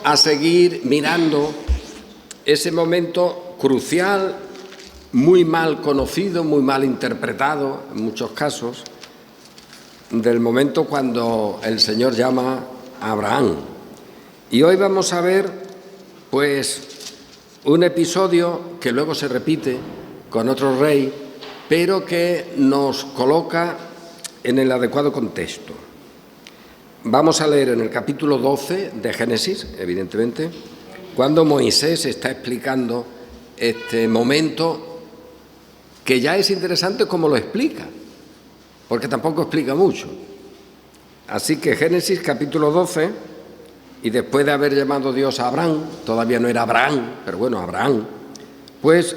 a seguir mirando ese momento crucial, muy mal conocido, muy mal interpretado en muchos casos, del momento cuando el Señor llama a Abraham. Y hoy vamos a ver, pues, un episodio que luego se repite con otro rey, pero que nos coloca en el adecuado contexto. Vamos a leer en el capítulo 12 de Génesis, evidentemente, cuando Moisés está explicando este momento, que ya es interesante cómo lo explica, porque tampoco explica mucho. Así que Génesis capítulo 12, y después de haber llamado Dios a Abraham, todavía no era Abraham, pero bueno, Abraham, pues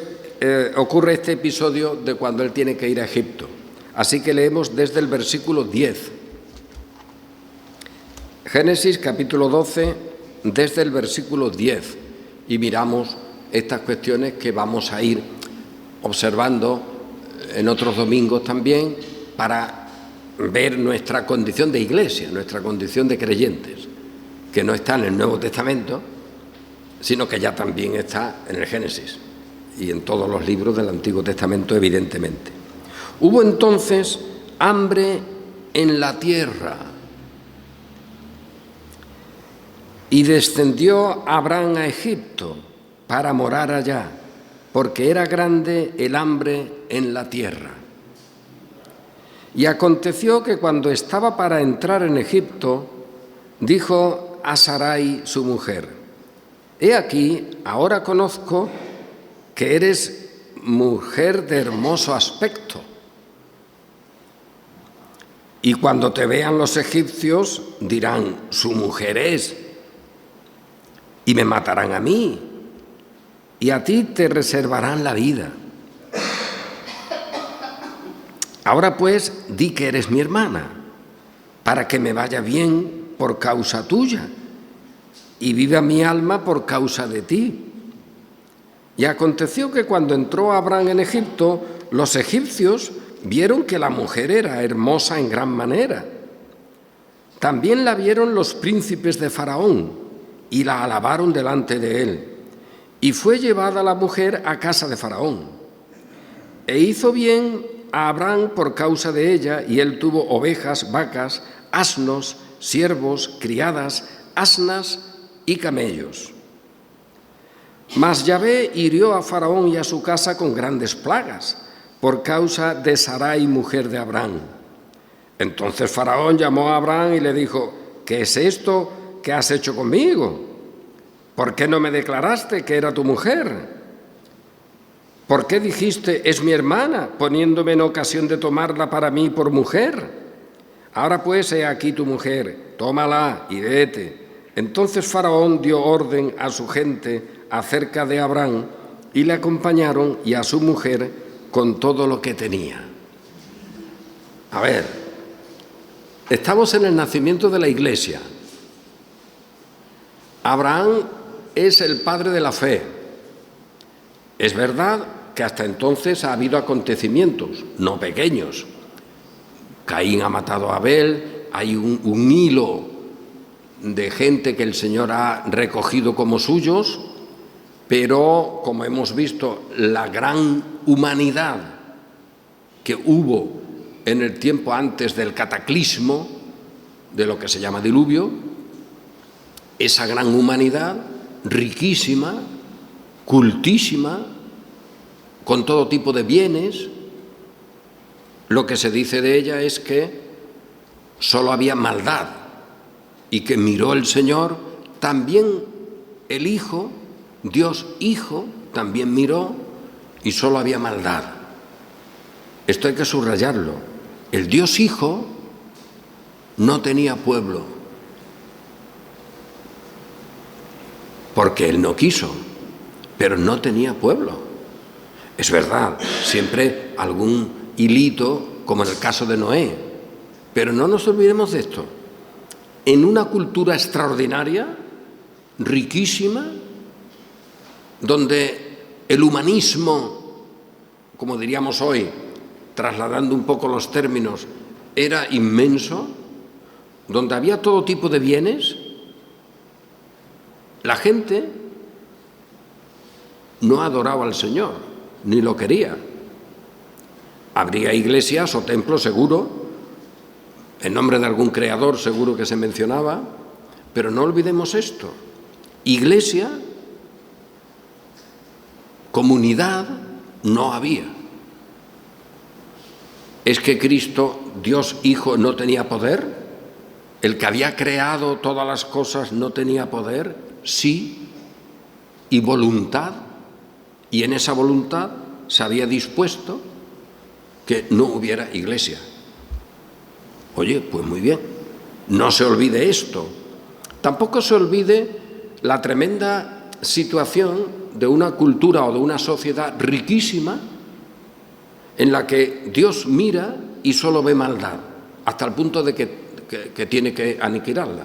ocurre este episodio de cuando él tiene que ir a Egipto. Así que leemos desde el versículo 10. Génesis capítulo 12, desde el versículo 10, y miramos estas cuestiones que vamos a ir observando en otros domingos también para ver nuestra condición de iglesia, nuestra condición de creyentes, que no está en el Nuevo Testamento, sino que ya también está en el Génesis y en todos los libros del Antiguo Testamento, evidentemente. Hubo entonces hambre en la tierra, y descendió Abraham a Egipto para morar allá, porque era grande el hambre en la tierra. Y aconteció que cuando estaba para entrar en Egipto, dijo a Sarai su mujer: «He aquí, ahora conozco que eres mujer de hermoso aspecto, y cuando te vean los egipcios dirán: su mujer es, y me matarán a mí, y a ti te reservarán la vida. Ahora pues, di que eres mi hermana, para que me vaya bien por causa tuya, y viva mi alma por causa de ti». Y aconteció que cuando entró Abraham en Egipto, los egipcios vieron que la mujer era hermosa en gran manera. También la vieron los príncipes de Faraón, y la alabaron delante de él. Y fue llevada la mujer a casa de Faraón. E hizo bien a Abraham por causa de ella, y él tuvo ovejas, vacas, asnos, siervos, criadas, asnas y camellos. Mas Yahvé hirió a Faraón y a su casa con grandes plagas, por causa de Sarai, mujer de Abraham. Entonces Faraón llamó a Abraham y le dijo: «¿Qué es esto que has hecho conmigo? ¿Por qué no me declaraste que era tu mujer? ¿Por qué dijiste: es mi hermana, poniéndome en ocasión de tomarla para mí por mujer? Ahora pues, he aquí tu mujer, tómala y vete». Entonces Faraón dio orden a su gente acerca de Abraham, y le acompañaron, y a su mujer, con todo lo que tenía. A ver, estamos en el nacimiento de la Iglesia. Abraham es el padre de la fe. Es verdad que hasta entonces ha habido acontecimientos, no pequeños. Caín ha matado a Abel, hay un hilo de gente que el Señor ha recogido como suyos, pero, como hemos visto, la gran humanidad que hubo en el tiempo antes del cataclismo, de lo que se llama diluvio, esa gran humanidad riquísima, cultísima, con todo tipo de bienes, lo que se dice de ella es que solo había maldad, y que miró el Señor, también el Hijo, Dios Hijo, también miró, y solo había maldad. Esto hay que subrayarlo. El Dios Hijo no tenía pueblo, porque Él no quiso, pero no tenía pueblo. Es verdad, siempre algún hilito, como en el caso de Noé, pero no nos olvidemos de esto. En una cultura extraordinaria, riquísima, donde el humanismo, como diríamos hoy, trasladando un poco los términos, era inmenso, donde había todo tipo de bienes, la gente no adoraba al Señor, ni lo quería. Habría iglesias o templos seguro, en nombre de algún creador seguro que se mencionaba, pero no olvidemos esto. Iglesia, comunidad, no había. ¿Es que Cristo, Dios Hijo, no tenía poder? ¿El que había creado todas las cosas no tenía poder? Sí, y voluntad. Y en esa voluntad se había dispuesto que no hubiera iglesia. Oye, pues muy bien, no se olvide esto. Tampoco se olvide la tremenda situación de una cultura o de una sociedad riquísima en la que Dios mira y solo ve maldad, hasta el punto de que tiene que aniquilarla.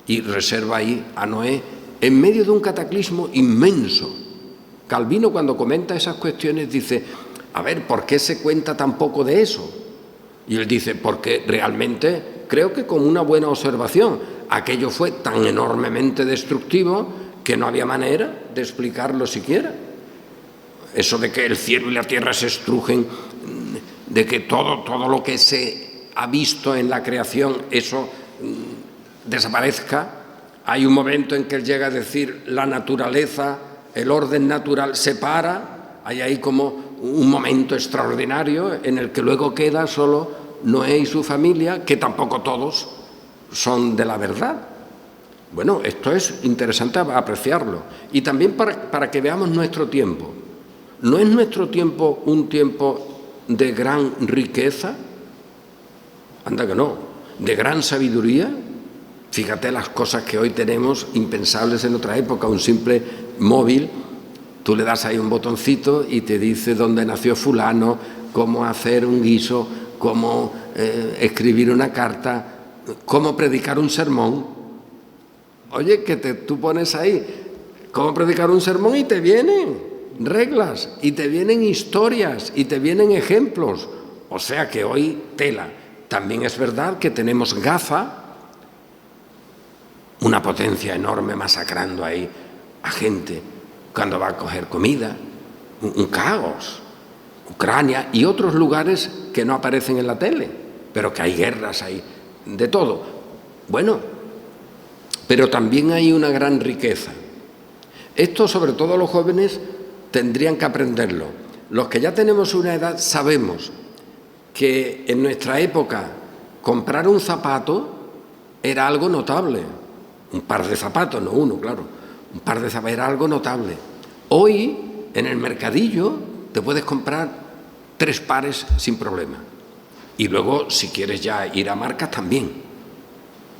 Y reserva ahí a Noé en medio de un cataclismo inmenso. Calvino, cuando comenta esas cuestiones, dice, a ver, ¿por qué se cuenta tan poco de eso? Y él dice, porque realmente creo que con una buena observación, aquello fue tan enormemente destructivo que no había manera de explicarlo siquiera. Eso de que el cielo y la tierra se estrujen, de que todo lo que se ha visto en la creación, eso desaparezca. Hay un momento en que él llega a decir, la naturaleza, el orden natural se para, hay ahí como un momento extraordinario en el que luego queda solo Noé y su familia, que tampoco todos son de la verdad. Bueno, esto es interesante apreciarlo. Y también para que veamos nuestro tiempo. ¿No es nuestro tiempo un tiempo de gran riqueza? Anda que no. De gran sabiduría. Fíjate las cosas que hoy tenemos impensables en otra época. Un simple móvil, tú le das ahí un botoncito y te dice dónde nació fulano, cómo hacer un guiso, cómo escribir una carta, cómo predicar un sermón. Oye, que tú pones ahí cómo predicar un sermón y te vienen reglas, y te vienen historias, y te vienen ejemplos. O sea que hoy tela. También es verdad que tenemos Gaza, una potencia enorme masacrando ahí a gente cuando va a coger comida, un caos. Ucrania y otros lugares que no aparecen en la tele, pero que hay guerras, hay de todo. Bueno, pero también hay una gran riqueza. Esto, sobre todo los jóvenes, tendrían que aprenderlo. Los que ya tenemos una edad sabemos que en nuestra época comprar un zapato era algo notable. Un par de zapatos, no uno, claro. Un par de zapatos era algo notable. Hoy, en el mercadillo, te puedes comprar 3 pares sin problema. Y luego, si quieres ya ir a marcas, también.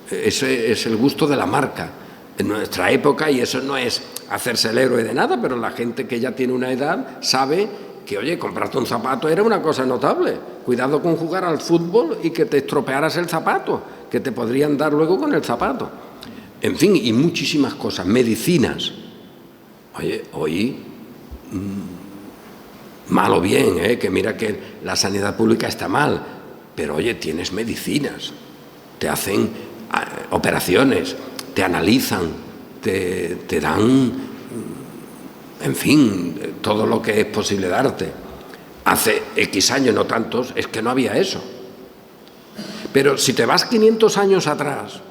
Ese es el gusto de la marca. En nuestra época, y eso no es hacerse el héroe de nada, pero la gente que ya tiene una edad sabe que, oye, comprarte un zapato era una cosa notable. Cuidado con jugar al fútbol y que te estropearas el zapato, que te podrían dar luego con el zapato. En fin, y muchísimas cosas. Medicinas. Oye, hoy, mal o bien, que mira que la sanidad pública está mal, pero oye, tienes medicinas, te hacen operaciones, te analizan, te dan, en fin, todo lo que es posible darte. Hace X años, no tantos, es que no había eso. Pero si te vas 500 años atrás,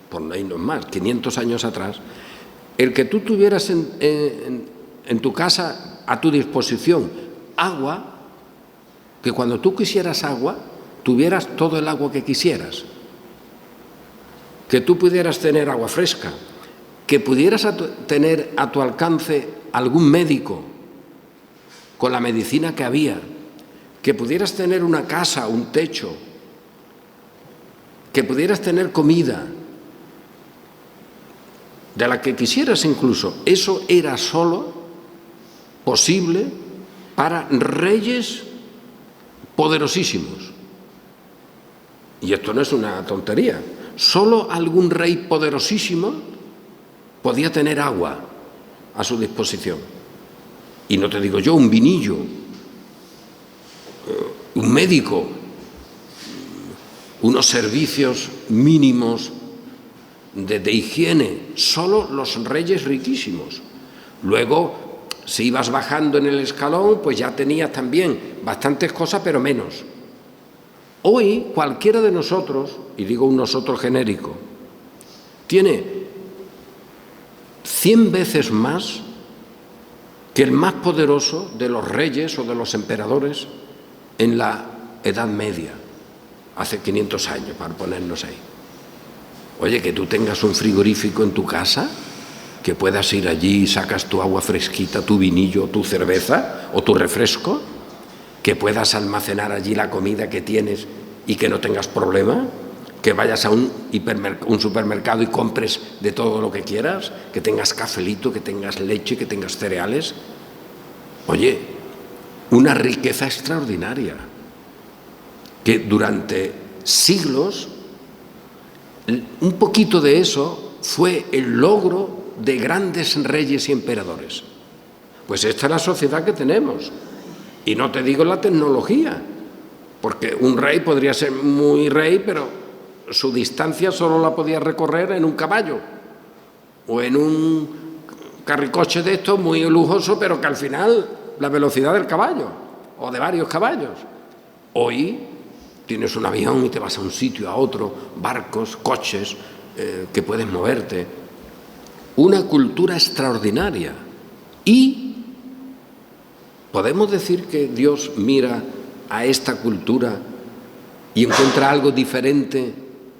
por no irnos más, 500 años atrás, el que tú tuvieras en tu casa a tu disposición agua, que cuando tú quisieras agua, tuvieras todo el agua que quisieras, que tú pudieras tener agua fresca, que pudieras tener a tu alcance algún médico con la medicina que había, que pudieras tener una casa, un techo, que pudieras tener comida, de la que quisieras incluso. Eso era solo posible para reyes poderosísimos. Y esto no es una tontería. Solo algún rey poderosísimo podía tener agua a su disposición. Y no te digo yo, un vinillo, un médico, unos servicios mínimos de higiene, solo los reyes riquísimos. Luego, si ibas bajando en el escalón, pues ya tenías también bastantes cosas, pero menos. Hoy, cualquiera de nosotros, y digo un nosotros genérico, tiene 100 veces más que el más poderoso de los reyes o de los emperadores en la Edad Media, hace 500 años, para ponernos ahí. Oye, que tú tengas un frigorífico en tu casa, que puedas ir allí y sacas tu agua fresquita, tu vinillo, tu cerveza o tu refresco, que puedas almacenar allí la comida que tienes y que no tengas problema, que vayas a un supermercado y compres de todo lo que quieras, que tengas cafelito, que tengas leche, que tengas cereales. Oye, una riqueza extraordinaria, que durante siglos, un poquito de eso fue el logro de grandes reyes y emperadores. Pues esta es la sociedad que tenemos. Y no te digo la tecnología, porque un rey podría ser muy rey, pero su distancia solo la podía recorrer en un caballo o en un carricoche de estos muy lujoso, pero que al final la velocidad del caballo o de varios caballos. Hoy tienes un avión y te vas a un sitio, a otro, barcos, coches, que puedes moverte. Una cultura extraordinaria. Y podemos decir que Dios mira a esta cultura y encuentra algo diferente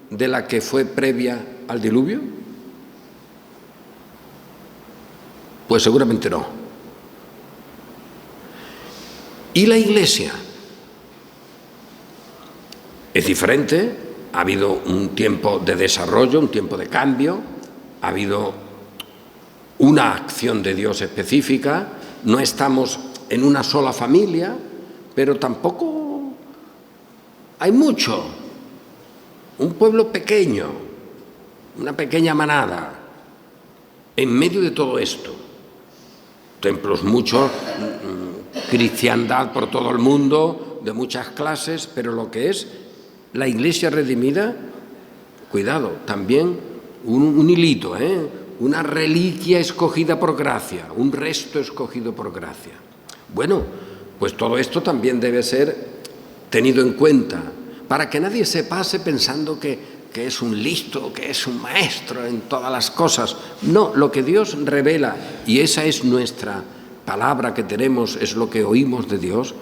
de la que fue previa al diluvio. Pues seguramente no. ¿Y la Iglesia? Es diferente, ha habido un tiempo de desarrollo, un tiempo de cambio, ha habido una acción de Dios específica, no estamos en una sola familia, pero tampoco hay mucho, un pueblo pequeño, una pequeña manada, en medio de todo esto. Templos muchos, cristiandad por todo el mundo, de muchas clases, pero lo que es la Iglesia redimida, cuidado, también un hilito, una reliquia escogida por gracia, un resto escogido por gracia. Bueno, pues todo esto también debe ser tenido en cuenta, para que nadie se pase pensando que es un listo, que es un maestro en todas las cosas. No, lo que Dios revela, y esa es nuestra palabra que tenemos, es lo que oímos de Dios,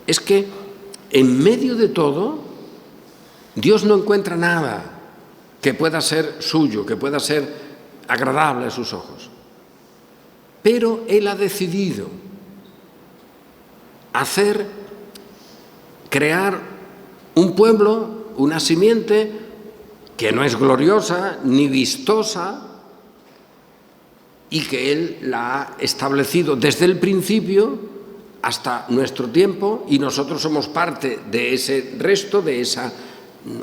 es que en medio de todo, Dios no encuentra nada que pueda ser suyo, que pueda ser agradable a sus ojos. Pero Él ha decidido crear un pueblo, una simiente que no es gloriosa ni vistosa y que Él la ha establecido desde el principio hasta nuestro tiempo, y nosotros somos parte de ese resto, de esa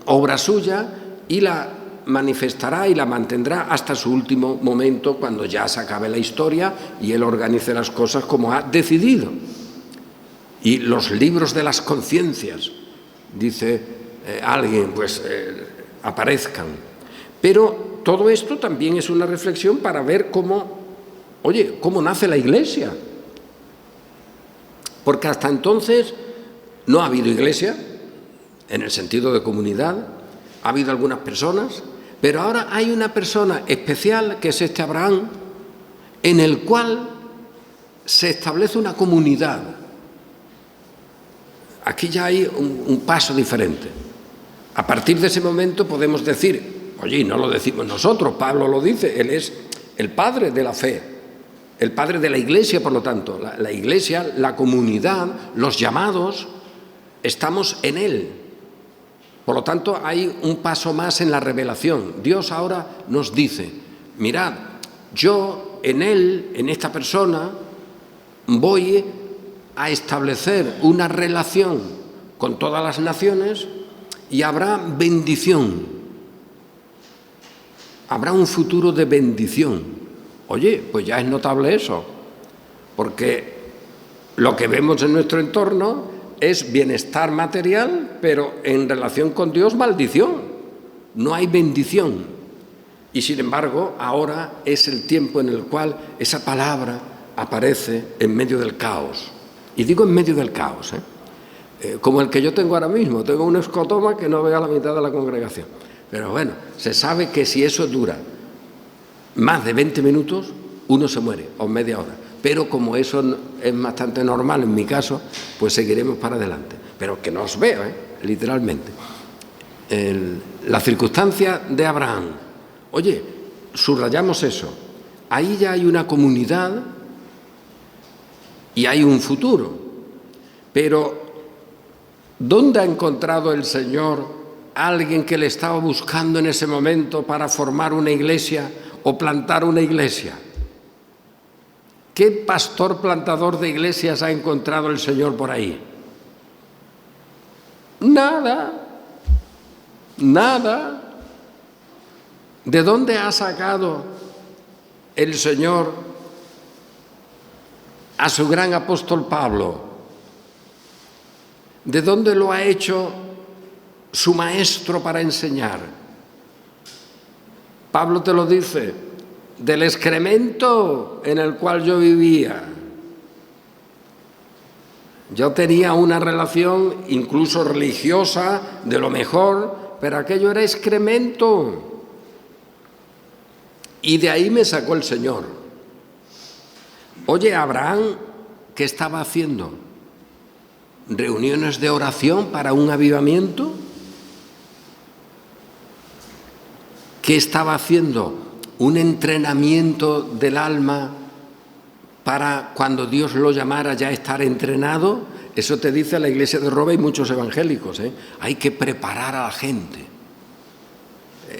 obra suya, y la manifestará y la mantendrá hasta su último momento, cuando ya se acabe la historia y Él organice las cosas como ha decidido. Y los libros de las conciencias, dice alguien, pues aparezcan. Pero todo esto también es una reflexión para ver cómo nace la Iglesia. Porque hasta entonces no ha habido Iglesia, en el sentido de comunidad, ha habido algunas personas, pero ahora hay una persona especial, que es este Abraham, en el cual se establece una comunidad. Aquí ya hay un paso diferente. A partir de ese momento podemos decir, oye, y no lo decimos nosotros, Pablo lo dice, él es el padre de la fe, el padre de la Iglesia, por lo tanto, la Iglesia, la comunidad, los llamados, estamos en él. Por lo tanto, hay un paso más en la revelación. Dios ahora nos dice, mirad, yo en él, en esta persona, voy a establecer una relación con todas las naciones y habrá bendición. Habrá un futuro de bendición. Oye, pues ya es notable eso, porque lo que vemos en nuestro entorno es bienestar material, pero en relación con Dios, maldición. No hay bendición. Y sin embargo, ahora es el tiempo en el cual esa palabra aparece en medio del caos. Y digo en medio del caos, como el que yo tengo ahora mismo. Tengo un escotoma que no ve a la mitad de la congregación. Pero bueno, se sabe que si eso dura más de 20 minutos, uno se muere, o media hora. Pero como eso es bastante normal en mi caso, pues seguiremos para adelante. Pero que no os veo, literalmente. La circunstancia de Abraham. Oye, subrayamos eso. Ahí ya hay una comunidad y hay un futuro. Pero, ¿dónde ha encontrado el Señor a alguien que le estaba buscando en ese momento para formar una iglesia o plantar una iglesia? ¿Qué pastor plantador de iglesias ha encontrado el Señor por ahí? Nada, nada. ¿De dónde ha sacado el Señor a su gran apóstol Pablo? ¿De dónde lo ha hecho su maestro para enseñar? Pablo te lo dice, del excremento en el cual yo vivía. Yo tenía una relación incluso religiosa de lo mejor, pero aquello era excremento. Y de ahí me sacó el Señor. Oye, Abraham, ¿qué estaba haciendo? ¿Reuniones de oración para un avivamiento? ¿Qué estaba haciendo? ¿Un entrenamiento del alma para cuando Dios lo llamara ya estar entrenado? Eso te dice la iglesia de Roma y muchos evangélicos, Hay que preparar a la gente.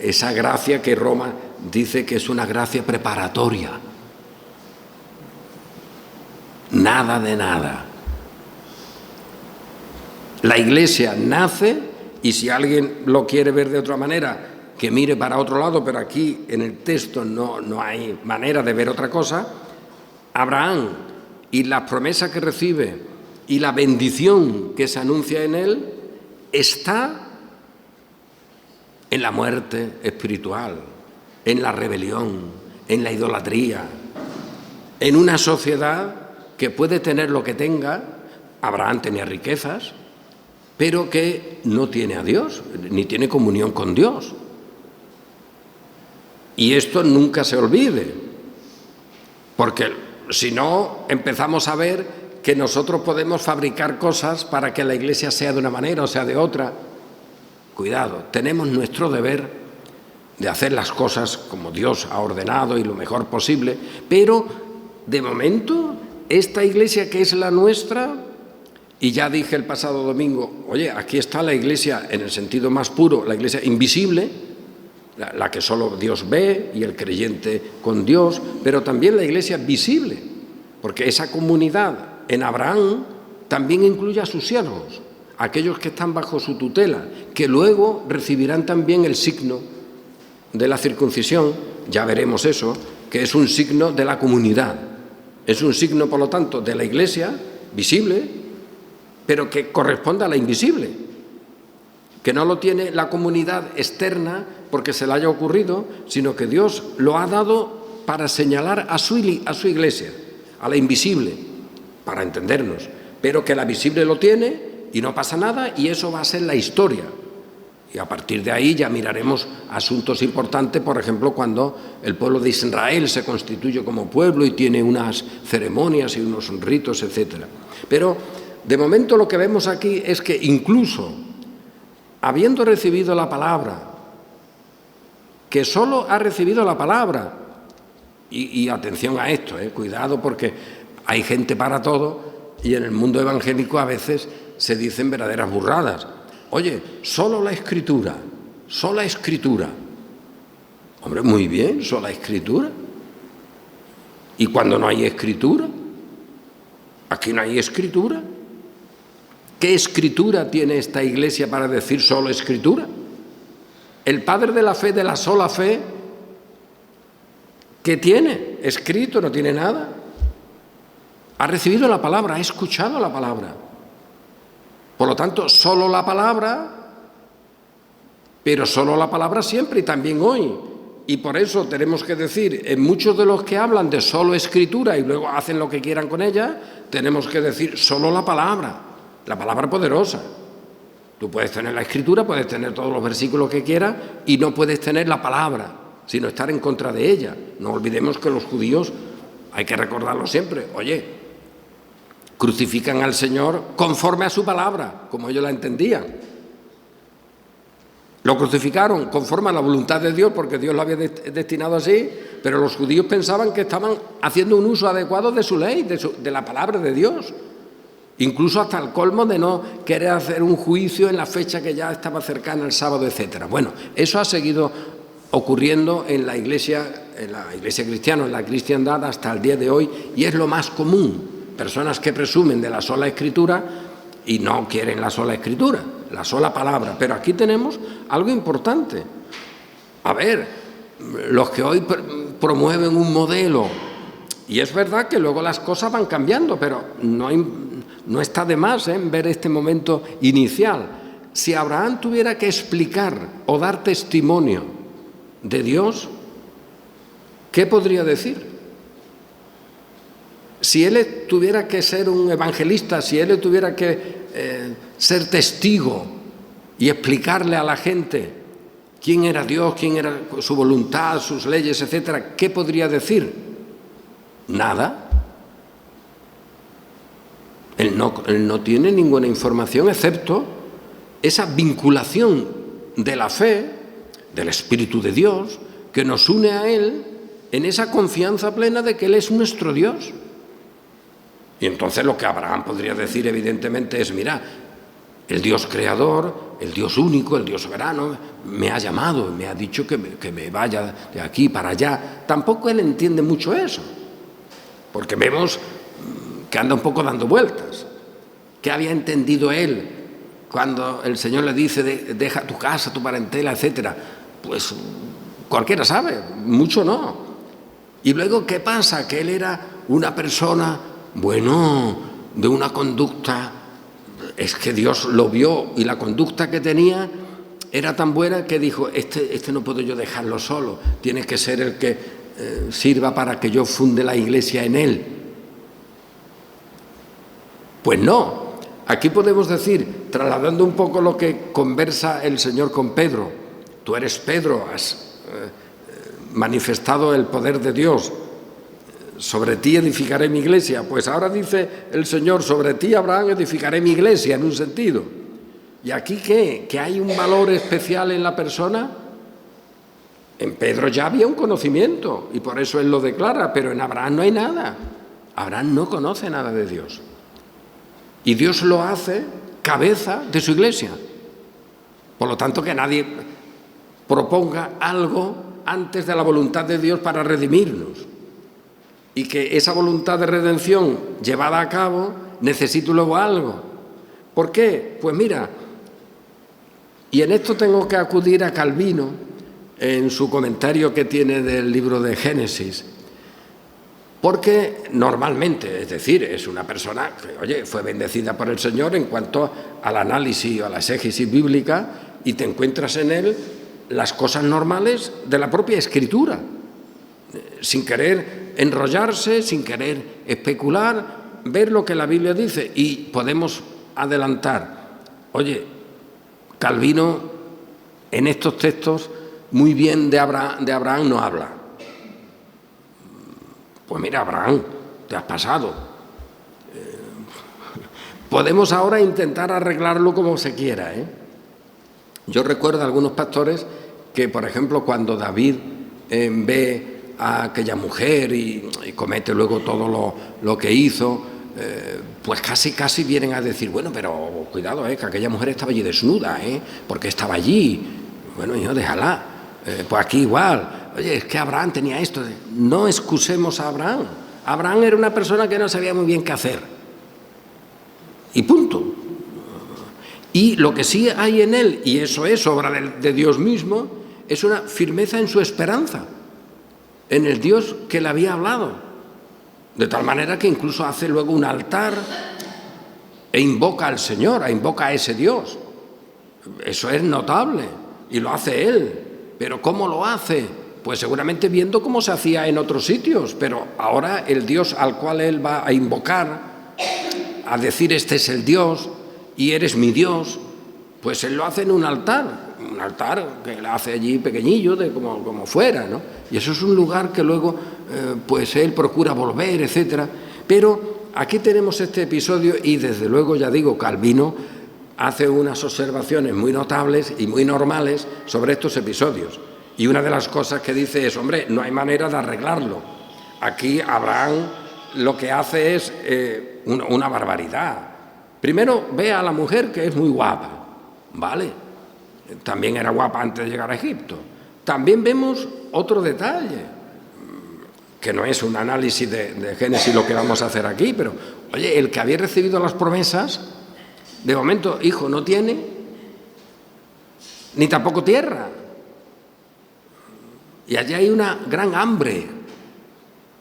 Esa gracia que Roma dice que es una gracia preparatoria. Nada de nada. La iglesia nace, y si alguien lo quiere ver de otra manera, que mire para otro lado, pero aquí en el texto no hay manera de ver otra cosa. Abraham y la promesa que recibe y la bendición que se anuncia en él está en la muerte espiritual, en la rebelión, en la idolatría, en una sociedad que puede tener lo que tenga. Abraham tenía riquezas, pero que no tiene a Dios, ni tiene comunión con Dios. Y esto nunca se olvide, porque si no empezamos a ver que nosotros podemos fabricar cosas para que la iglesia sea de una manera o sea de otra. Cuidado, tenemos nuestro deber de hacer las cosas como Dios ha ordenado y lo mejor posible, pero de momento esta iglesia que es la nuestra, y ya dije el pasado domingo, oye, aquí está la iglesia en el sentido más puro, la iglesia invisible, la que solo Dios ve y el creyente con Dios, pero también la iglesia visible, porque esa comunidad en Abraham también incluye a sus siervos, aquellos que están bajo su tutela, que luego recibirán también el signo de la circuncisión, ya veremos eso, que es un signo de la comunidad, es un signo, por lo tanto, de la iglesia visible, pero que corresponde a la invisible, que no lo tiene la comunidad externa porque se le haya ocurrido, sino que Dios lo ha dado para señalar a su iglesia, a la invisible, para entendernos, pero que la visible lo tiene y no pasa nada, y eso va a ser la historia. Y a partir de ahí ya miraremos asuntos importantes, por ejemplo, cuando el pueblo de Israel se constituye como pueblo y tiene unas ceremonias y unos ritos, etc. Pero de momento lo que vemos aquí es que incluso habiendo recibido la palabra, que solo ha recibido la palabra, y atención a esto, cuidado, porque hay gente para todo y en el mundo evangélico a veces se dicen verdaderas burradas. Oye, solo la Escritura, sola Escritura. Hombre, muy bien, sola Escritura. ¿Y cuando no hay Escritura? Aquí no hay Escritura. ¿Qué Escritura tiene esta iglesia para decir solo Escritura? El padre de la fe, de la sola fe, ¿qué tiene? Escrito, no tiene nada. Ha recibido la palabra, ha escuchado la palabra. Por lo tanto, solo la palabra, pero solo la palabra siempre y también hoy. Y por eso tenemos que decir, en muchos de los que hablan de solo escritura y luego hacen lo que quieran con ella, tenemos que decir solo la palabra poderosa. Tú puedes tener la escritura, puedes tener todos los versículos que quieras y no puedes tener la palabra, sino estar en contra de ella. No olvidemos que los judíos, hay que recordarlo siempre, oye, crucifican al Señor conforme a su palabra, como ellos la entendían. Lo crucificaron conforme a la voluntad de Dios, porque Dios lo había destinado así, pero los judíos pensaban que estaban haciendo un uso adecuado de su ley, de la palabra de Dios. Incluso hasta el colmo de no querer hacer un juicio en la fecha que ya estaba cercana, el sábado, etcétera. Bueno, eso ha seguido ocurriendo en la iglesia cristiana, en la cristiandad hasta el día de hoy, y es lo más común. Personas que presumen de la sola escritura y no quieren la sola escritura, la sola palabra. Pero aquí tenemos algo importante. A ver, los que hoy promueven un modelo, y es verdad que luego las cosas van cambiando, pero no está de más ver este momento inicial. Si Abraham tuviera que explicar o dar testimonio de Dios, ¿qué podría decir? Si él tuviera que ser un evangelista, si él tuviera que ser testigo y explicarle a la gente quién era Dios, quién era su voluntad, sus leyes, etcétera, ¿qué podría decir? Nada. Él no tiene ninguna información excepto esa vinculación de la fe, del Espíritu de Dios, que nos une a Él en esa confianza plena de que Él es nuestro Dios. Y entonces lo que Abraham podría decir evidentemente es, mira, el Dios creador, el Dios único, el Dios soberano, me ha llamado, me ha dicho que me vaya de aquí para allá. Tampoco él entiende mucho eso, porque vemos que anda un poco dando vueltas. ¿Qué había entendido él cuando el Señor le dice, deja tu casa, tu parentela, etcétera? Pues cualquiera sabe, mucho no. Y luego, ¿qué pasa? Que él era una persona, bueno, de una conducta, es que Dios lo vio y la conducta que tenía era tan buena que dijo, este no puedo yo dejarlo solo, tiene que ser el que sirva para que yo funde la iglesia en él. Pues no, aquí podemos decir, trasladando un poco lo que conversa el Señor con Pedro, tú eres Pedro, has manifestado el poder de Dios, sobre ti edificaré mi iglesia. Pues ahora dice el Señor, sobre ti, Abraham, edificaré mi iglesia, en un sentido. ¿Y aquí qué? ¿Que hay un valor especial en la persona? En Pedro ya había un conocimiento y por eso él lo declara, pero en Abraham no hay nada. Abraham no conoce nada de Dios. Y Dios lo hace cabeza de su iglesia. Por lo tanto, que nadie proponga algo antes de la voluntad de Dios para redimirnos. Y que esa voluntad de redención llevada a cabo necesite luego algo. ¿Por qué? Pues mira, y en esto tengo que acudir a Calvino en su comentario que tiene del libro de Génesis, porque normalmente, es decir, es una persona que, oye, fue bendecida por el Señor en cuanto al análisis o a la exégesis bíblica, y te encuentras en él las cosas normales de la propia Escritura, sin querer enrollarse, sin querer especular, ver lo que la Biblia dice. Y podemos adelantar, oye, Calvino en estos textos muy bien de Abraham no habla. Pues mira, Abraham, te has pasado. Podemos ahora intentar arreglarlo como se quiera, Yo recuerdo a algunos pastores que, por ejemplo, cuando David ve a aquella mujer y comete luego todo lo que hizo, pues casi vienen a decir, bueno, pero cuidado, que aquella mujer estaba allí desnuda, porque estaba allí. Bueno, hijo, déjala. Pues aquí igual. Oye, es que Abraham tenía esto. No excusemos a Abraham. Abraham era una persona que no sabía muy bien qué hacer. Y punto. Y lo que sí hay en él, y eso es obra de Dios mismo, es una firmeza en su esperanza, en el Dios que le había hablado. De tal manera que incluso hace luego un altar e invoca al Señor, invoca a ese Dios. Eso es notable y lo hace él. Pero ¿cómo lo hace? Pues seguramente viendo cómo se hacía en otros sitios, pero ahora el Dios al cual él va a invocar, a decir este es el Dios y eres mi Dios, pues él lo hace en un altar que le hace allí pequeñillo, como fuera, ¿no? Y eso es un lugar que luego pues él procura volver, etcétera. Pero aquí tenemos este episodio y desde luego, ya digo, Calvino hace unas observaciones muy notables y muy normales sobre estos episodios. Y una de las cosas que dice es, hombre, no hay manera de arreglarlo. Aquí Abraham lo que hace es una barbaridad. Primero ve a la mujer que es muy guapa, ¿vale? También era guapa antes de llegar a Egipto. También vemos otro detalle, que no es un análisis de Génesis lo que vamos a hacer aquí, pero, oye, el que había recibido las promesas, de momento, hijo no tiene, ni tampoco tierra. Y allí hay una gran hambre.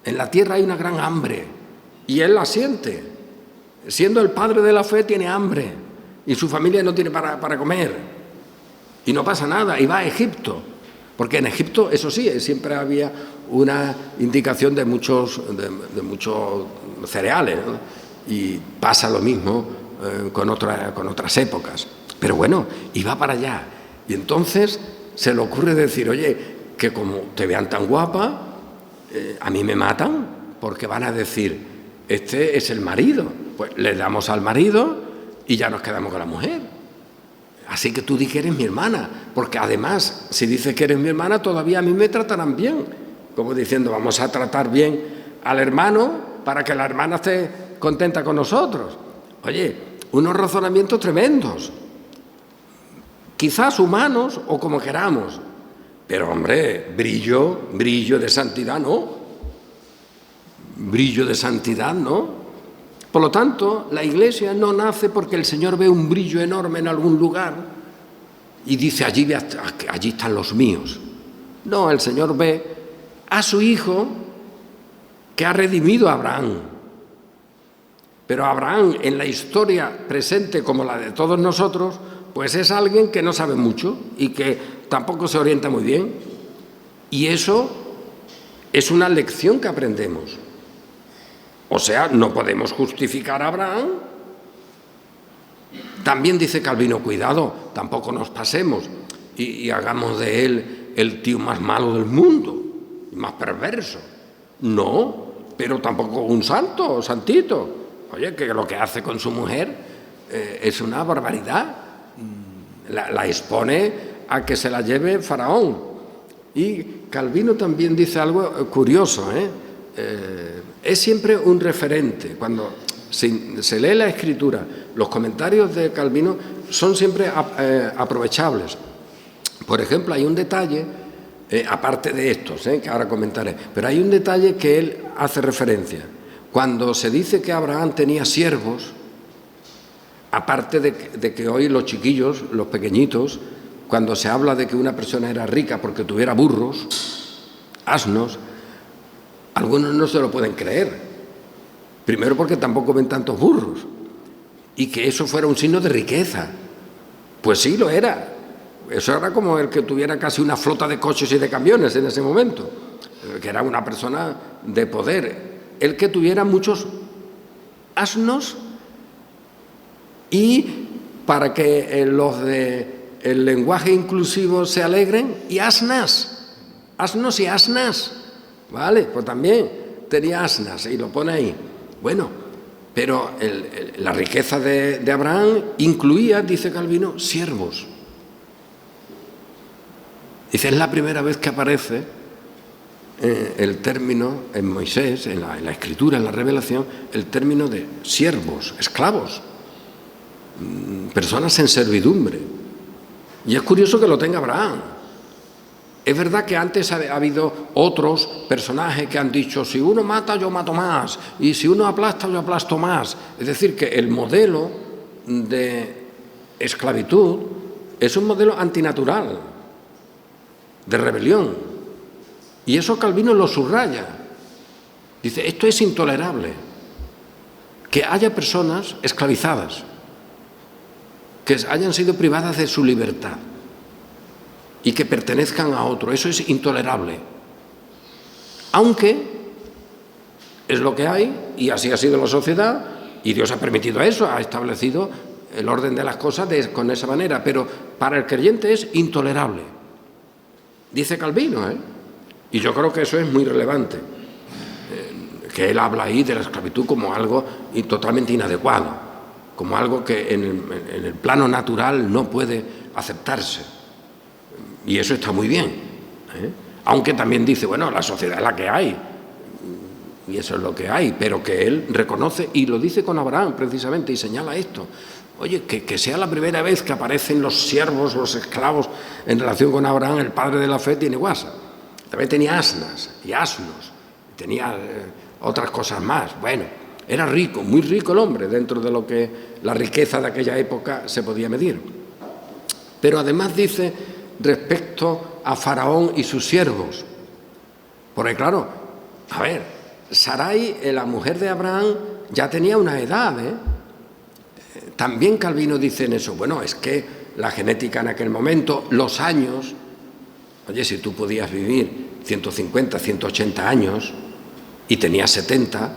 En la tierra hay una gran hambre. Y él la siente. Siendo el padre de la fe, tiene hambre. Y su familia no tiene para comer. Y no pasa nada. Y va a Egipto. Porque en Egipto, eso sí, siempre había una indicación de muchos cereales, ¿no? Y pasa lo mismo con otras épocas. Pero bueno, y va para allá. Y entonces se le ocurre decir, oye, que como te vean tan guapa, a mí me matan, porque van a decir, este es el marido. Pues le damos al marido y ya nos quedamos con la mujer. Así que tú di que eres mi hermana, porque además, si dices que eres mi hermana, todavía a mí me tratarán bien. Como diciendo, vamos a tratar bien al hermano para que la hermana esté contenta con nosotros. Oye, unos razonamientos tremendos, quizás humanos o como queramos. Pero, hombre, brillo de santidad, ¿no? Brillo de santidad, ¿no? Por lo tanto, la Iglesia no nace porque el Señor ve un brillo enorme en algún lugar y dice, allí están los míos. No, el Señor ve a su Hijo que ha redimido a Abraham. Pero Abraham, en la historia presente como la de todos nosotros, pues es alguien que no sabe mucho y que tampoco se orienta muy bien. Y eso es una lección que aprendemos. O sea, no podemos justificar a Abraham. También dice Calvino, cuidado, tampoco nos pasemos y hagamos de él el tío más malo del mundo, más perverso. No, pero tampoco un santo o santito. Oye, que lo que hace con su mujer es una barbaridad. La expone a que se la lleve Faraón. Y Calvino también dice algo curioso, es siempre un referente. Cuando se lee la Escritura, los comentarios de Calvino son siempre aprovechables. Por ejemplo, hay un detalle, aparte de estos, que ahora comentaré, pero hay un detalle que él hace referencia. Cuando se dice que Abraham tenía siervos, aparte de que hoy los chiquillos, los pequeñitos, cuando se habla de que una persona era rica porque tuviera burros, asnos, algunos no se lo pueden creer. Primero porque tampoco ven tantos burros. Y que eso fuera un signo de riqueza. Pues sí, lo era. Eso era como el que tuviera casi una flota de coches y de camiones en ese momento. Que era una persona de poder. El que tuviera muchos asnos y para que los del lenguaje inclusivo se alegren, y asnas. Asnos y asnas. ¿Vale? Pues también tenía asnas y lo pone ahí. Bueno, pero la riqueza de Abraham incluía, dice Calvino, siervos. Dice, es la primera vez que aparece el término en Moisés, en la Escritura, en la Revelación, el término de siervos, esclavos, personas en servidumbre. Y es curioso que lo tenga Abraham. Es verdad que antes ha habido otros personajes que han dicho, si uno mata, yo mato más, y si uno aplasta, yo aplasto más. Es decir, que el modelo de esclavitud es un modelo antinatural, de rebelión. Y eso Calvino lo subraya. Dice, esto es intolerable, que haya personas esclavizadas, que hayan sido privadas de su libertad y que pertenezcan a otro. Eso es intolerable. Aunque es lo que hay y así ha sido la sociedad y Dios ha permitido eso, ha establecido el orden de las cosas con esa manera, pero para el creyente es intolerable. Dice Calvino, y yo creo que eso es muy relevante, que él habla ahí de la esclavitud como algo totalmente inadecuado, como algo que en el plano natural no puede aceptarse. Y eso está muy bien, aunque también dice, bueno, la sociedad es la que hay, y eso es lo que hay, pero que él reconoce, y lo dice con Abraham precisamente, y señala esto. Oye, que sea la primera vez que aparecen los siervos, los esclavos, en relación con Abraham, el padre de la fe tiene guasa. También tenía asnas y asnos, tenía otras cosas más. Bueno, era rico, muy rico el hombre, dentro de lo que la riqueza de aquella época se podía medir. Pero además dice respecto a Faraón y sus siervos, porque claro, a ver, Sarai, la mujer de Abraham, ya tenía una edad, También Calvino dice en eso, bueno, es que la genética en aquel momento, los años, oye, si tú podías vivir 150, 180 años y tenías 70,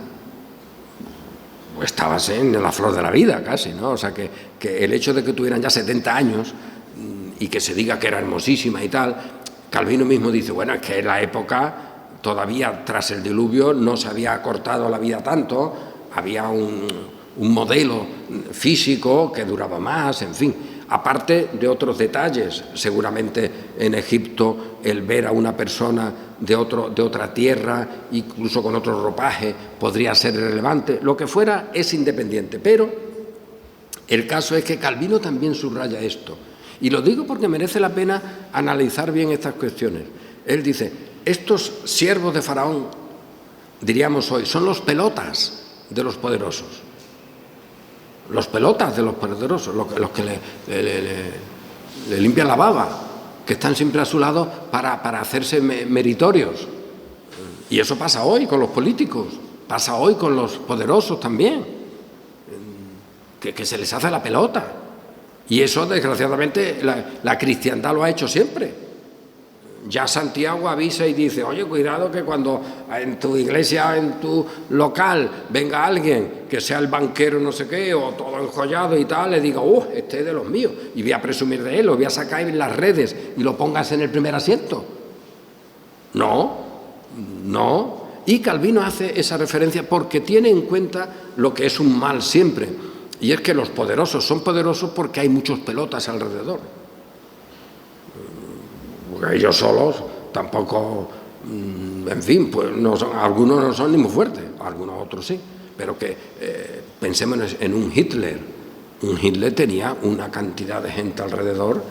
pues estabas en la flor de la vida casi, ¿no? O sea, que el hecho de que tuvieran ya 70 años y que se diga que era hermosísima y tal, Calvino mismo dice, bueno, es que en la época, todavía tras el diluvio, no se había acortado la vida tanto, había un modelo físico que duraba más, en fin, aparte de otros detalles. Seguramente en Egipto el ver a una persona de otra tierra, incluso con otro ropaje, podría ser relevante. Lo que fuera es independiente, pero el caso es que Calvino también subraya esto. Y lo digo porque merece la pena analizar bien estas cuestiones. Él dice, estos siervos de Faraón, diríamos hoy, son los pelotas de los poderosos. Los pelotas de los poderosos, los que le limpian la baba, que están siempre a su lado para hacerse meritorios. Y eso pasa hoy con los políticos, pasa hoy con los poderosos también, que se les hace la pelota. Y eso, desgraciadamente, la cristiandad lo ha hecho siempre. Ya Santiago avisa y dice, oye, cuidado que cuando en tu iglesia, en tu local, venga alguien que sea el banquero no sé qué, o todo enjollado y tal, le diga, este es de los míos, y voy a presumir de él, lo voy a sacar en las redes y lo pongas en el primer asiento. No. Y Calvino hace esa referencia porque tiene en cuenta lo que es un mal siempre, y es que los poderosos son poderosos porque hay muchos pelotas alrededor. Porque ellos solos tampoco, en fin, pues algunos no son ni muy fuertes, algunos otros sí, pero que pensemos en un Hitler. Un Hitler tenía una cantidad de gente alrededor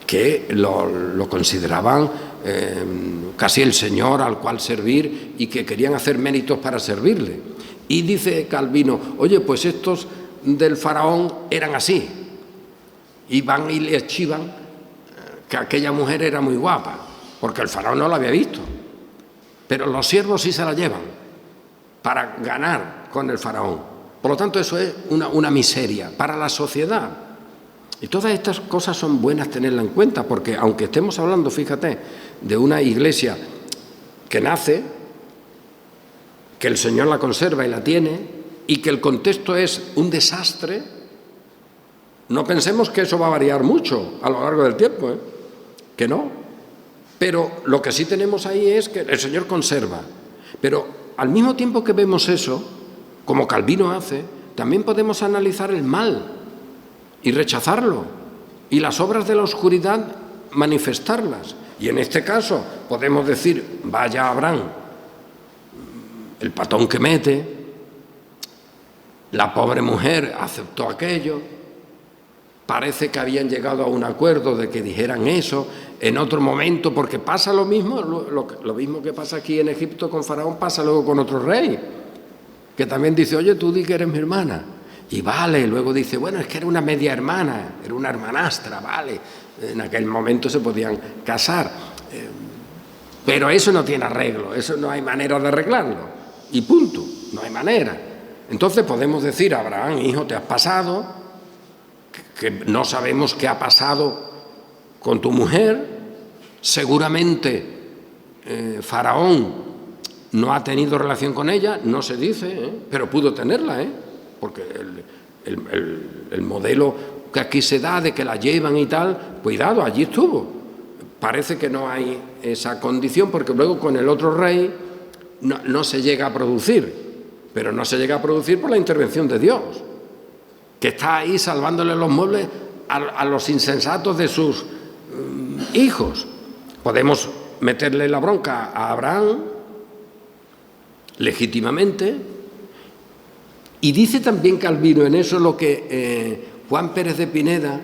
que lo consideraban casi el señor al cual servir y que querían hacer méritos para servirle. Y dice Calvino, oye, pues estos del faraón eran así, y van y le chivan que aquella mujer era muy guapa, porque el faraón no la había visto, pero los siervos sí se la llevan para ganar con el faraón. Por lo tanto, eso es una miseria para la sociedad. Y todas estas cosas son buenas tenerla en cuenta, porque aunque estemos hablando, fíjate, de una iglesia que nace, que el Señor la conserva y la tiene, y que el contexto es un desastre, no pensemos que eso va a variar mucho a lo largo del tiempo, que no. Pero lo que sí tenemos ahí es que el Señor conserva. Pero al mismo tiempo que vemos eso, como Calvino hace, también podemos analizar el mal y rechazarlo, y las obras de la oscuridad manifestarlas. Y en este caso podemos decir, vaya Abraham, el patón que mete, la pobre mujer aceptó aquello, parece que habían llegado a un acuerdo de que dijeran eso, en otro momento, porque pasa lo mismo, lo mismo que pasa aquí en Egipto con Faraón, pasa luego con otro rey, que también dice, oye, tú di que eres mi hermana, y vale, luego dice, bueno, es que era una media hermana, era una hermanastra, vale, en aquel momento se podían casar, pero eso no tiene arreglo, eso no hay manera de arreglarlo. Y punto, no hay manera. Entonces podemos decir, Abraham, hijo, te has pasado, que no sabemos qué ha pasado con tu mujer, seguramente Faraón no ha tenido relación con ella, no se dice, pero pudo tenerla, porque el modelo que aquí se da de que la llevan y tal, cuidado, allí estuvo. Parece que no hay esa condición, porque luego con el otro rey no se llega a producir, pero no se llega a producir por la intervención de Dios, que está ahí salvándole los muebles a los insensatos de sus hijos. Podemos meterle la bronca a Abraham legítimamente, y dice también Calvino en eso lo que Juan Pérez de Pineda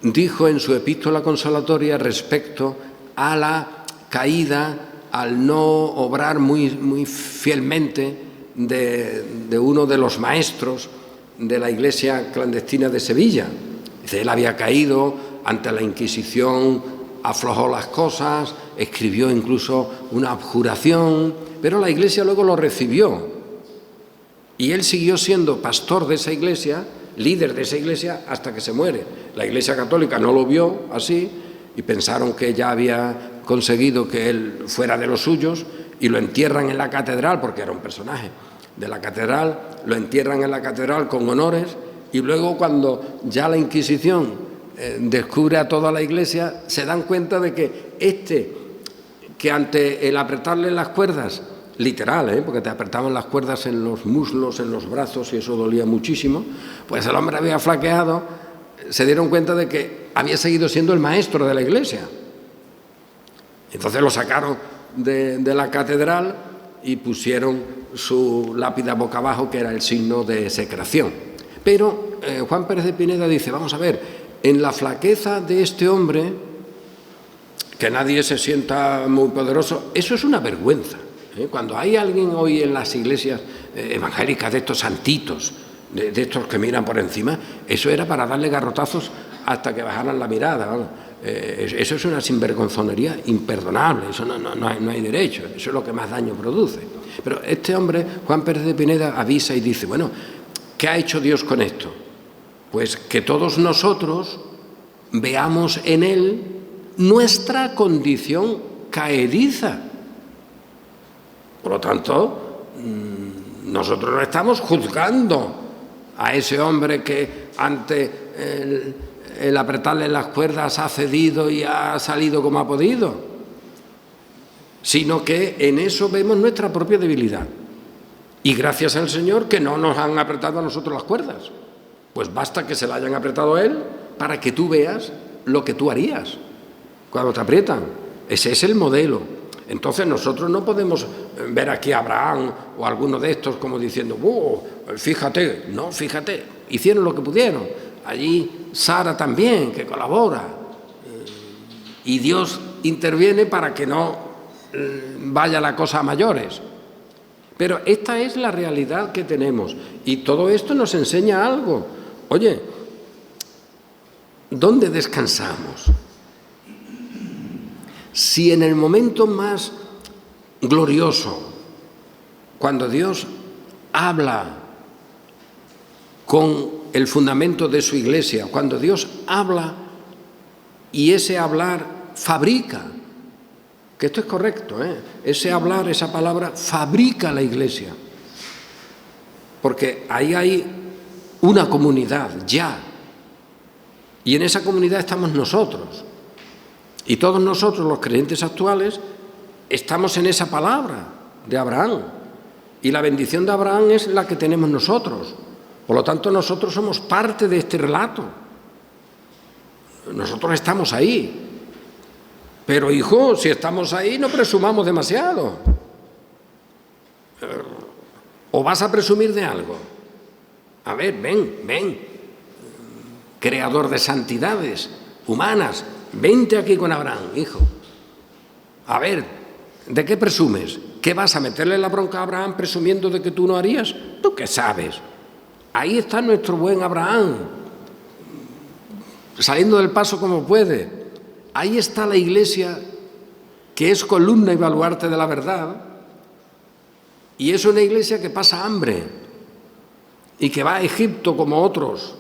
dijo en su epístola consolatoria respecto a la caída, al no obrar muy fielmente de uno de los maestros de la iglesia clandestina de Sevilla. Dice, él había caído ante la Inquisición, aflojó las cosas, escribió incluso una abjuración, pero la iglesia luego lo recibió. Y él siguió siendo pastor de esa iglesia, líder de esa iglesia, hasta que se muere. La Iglesia Católica no lo vio así y pensaron que ya había conseguido que él fuera de los suyos y lo entierran en la catedral, porque era un personaje de la catedral, lo entierran en la catedral con honores, y luego cuando ya la Inquisición descubre a toda la iglesia, se dan cuenta de que que ante el apretarle las cuerdas, literal, porque te apretaban las cuerdas en los muslos, en los brazos, y eso dolía muchísimo, pues el hombre había flaqueado, se dieron cuenta de que había seguido siendo el maestro de la iglesia. Entonces lo sacaron de la catedral y pusieron su lápida boca abajo, que era el signo de execración. Pero Juan Pérez de Pineda dice, vamos a ver, en la flaqueza de este hombre, que nadie se sienta muy poderoso, eso es una vergüenza. Cuando hay alguien hoy en las iglesias evangélicas de estos santitos, de estos que miran por encima, eso era para darle garrotazos hasta que bajaran la mirada, ¿no? Eso es una sinvergonzonería imperdonable, eso no hay derecho, eso es lo que más daño produce. Pero este hombre, Juan Pérez de Pineda, avisa y dice, bueno, ¿qué ha hecho Dios con esto? Pues que todos nosotros veamos en él nuestra condición caediza. Por lo tanto, nosotros no estamos juzgando a ese hombre que ante el apretarle las cuerdas ha cedido y ha salido como ha podido, sino que en eso vemos nuestra propia debilidad. Y gracias al Señor que no nos han apretado a nosotros las cuerdas. Pues basta que se la hayan apretado a él para que tú veas lo que tú harías cuando te aprietan. Ese es el modelo. Entonces nosotros no podemos ver aquí a Abraham o a alguno de estos como diciendo, fíjate, no, fíjate, hicieron lo que pudieron. Allí Sara también, que colabora. Y Dios interviene para que no vaya la cosa a mayores. Pero esta es la realidad que tenemos. Y todo esto nos enseña algo. Oye, ¿dónde descansamos? Si en el momento más glorioso, cuando Dios habla con el fundamento de su iglesia, cuando Dios habla y ese hablar fabrica, que esto es correcto, ese hablar, esa palabra fabrica la iglesia, porque ahí hay una comunidad ya, y en esa comunidad estamos nosotros. Y todos nosotros, los creyentes actuales, estamos en esa palabra de Abraham. Y la bendición de Abraham es la que tenemos nosotros. Por lo tanto, nosotros somos parte de este relato. Nosotros estamos ahí. Pero, hijo, si estamos ahí, no presumamos demasiado. ¿O vas a presumir de algo? A ver, ven. Creador de santidades humanas. Vente aquí con Abraham, hijo. A ver, ¿de qué presumes? ¿Qué vas a meterle la bronca a Abraham presumiendo de que tú no harías? ¿Tú qué sabes? Ahí está nuestro buen Abraham, saliendo del paso como puede. Ahí está la iglesia, que es columna y baluarte de la verdad, y es una iglesia que pasa hambre y que va a Egipto como otros.